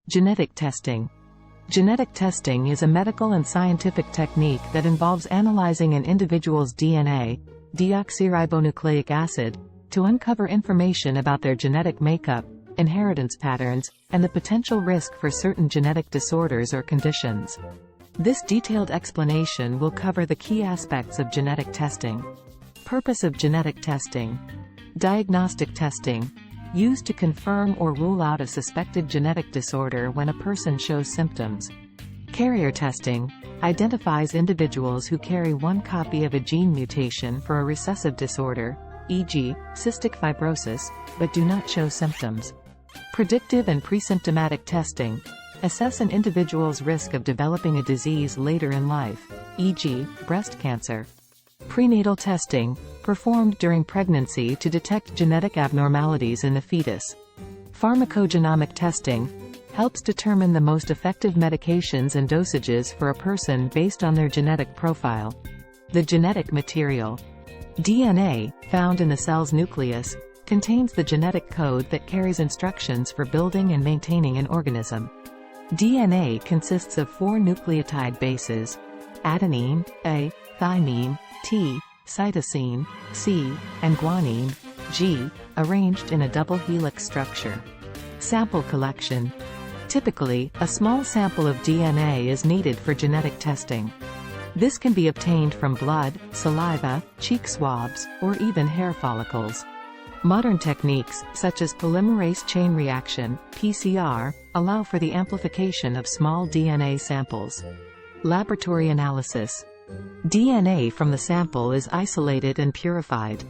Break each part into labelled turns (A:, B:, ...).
A: Genetic testing. Genetic testing is a medical and scientific technique that involves analyzing an individual's DNA, deoxyribonucleic acid, to uncover information about their genetic makeup, inheritance patterns, and the potential risk for certain genetic disorders or conditions. This detailed explanation will cover the key aspects of genetic testing. Purpose of genetic testing. Diagnostic testing. Used to confirm or rule out a suspected genetic disorder when a person shows symptoms. Carrier testing. Identifies individuals who carry one copy of a gene mutation for a recessive disorder, e.g., cystic fibrosis, but do not show symptoms. Predictive and presymptomatic testing. Assess an individual's risk of developing a disease later in life, e.g., breast cancer. Prenatal testing. Performed during pregnancy to detect genetic abnormalities in the fetus. Pharmacogenomic testing. Helps determine the most effective medications and dosages for a person based on their genetic profile. The genetic material. DNA, found in the cell's nucleus, contains the genetic code that carries instructions for building and maintaining an organism. DNA consists of 4 nucleotide bases: adenine, A, thymine, T, cytosine, C, and guanine, G, arranged in a double helix structure. Sample collection. Typically, a small sample of DNA is needed for genetic testing. This can be obtained from blood, saliva, cheek swabs, or even hair follicles. Modern techniques, such as polymerase chain reaction, PCR, allow for the amplification of small DNA samples. Laboratory analysis. DNA from the sample is isolated and purified.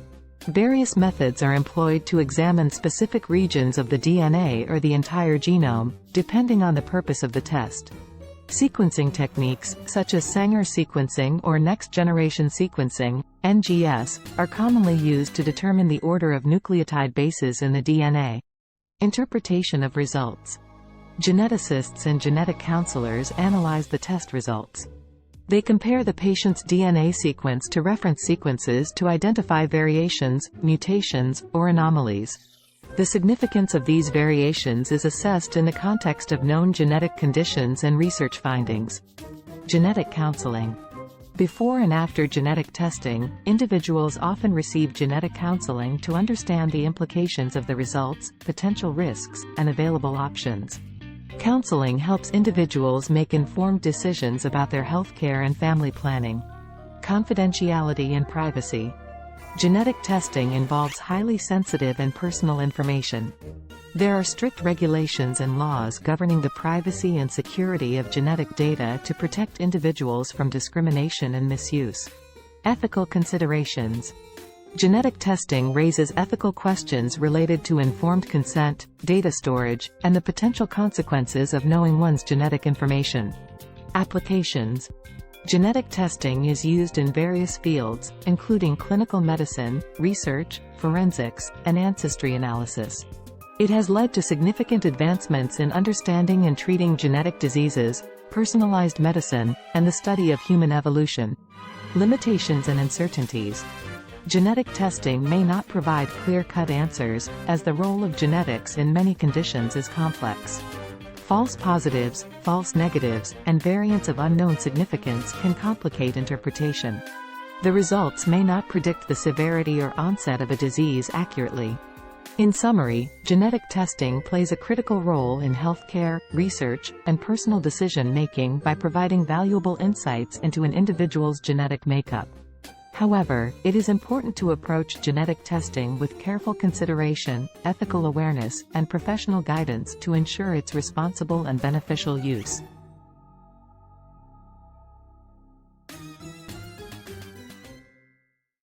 A: Various methods are employed to examine specific regions of the DNA or the entire genome, depending on the purpose of the test. Sequencing techniques, such as Sanger sequencing or next-generation sequencing, NGS, are commonly used to determine the order of nucleotide bases in the DNA. Interpretation of results. Geneticists and genetic counselors analyze the test results. They compare the patient's DNA sequence to reference sequences to identify variations, mutations, or anomalies. The significance of these variations is assessed in the context of known genetic conditions and research findings. Genetic counseling. Before and after genetic testing, individuals often receive genetic counseling to understand the implications of the results, potential risks, and available options. Counseling helps individuals make informed decisions about their healthcare and family planning. Confidentiality and privacy. Genetic testing involves highly sensitive and personal information. There are strict regulations and laws governing the privacy and security of genetic data to protect individuals from discrimination and misuse. Ethical considerations. Genetic testing raises ethical questions related to informed consent, data storage, and the potential consequences of knowing one's genetic information. Applications. Genetic testing is used in various fields, including clinical medicine, research, forensics, and ancestry analysis. It has led to significant advancements in understanding and treating genetic diseases, personalized medicine, and the study of human evolution. Limitations and uncertainties. Genetic testing may not provide clear-cut answers, as the role of genetics in many conditions is complex. False positives, false negatives, and variants of unknown significance can complicate interpretation. The results may not predict the severity or onset of a disease accurately. In summary, genetic testing plays a critical role in healthcare, research, and personal decision-making by providing valuable insights into an individual's genetic makeup. However, it is important to approach genetic testing with careful consideration, ethical awareness, and professional guidance to ensure its responsible and beneficial use.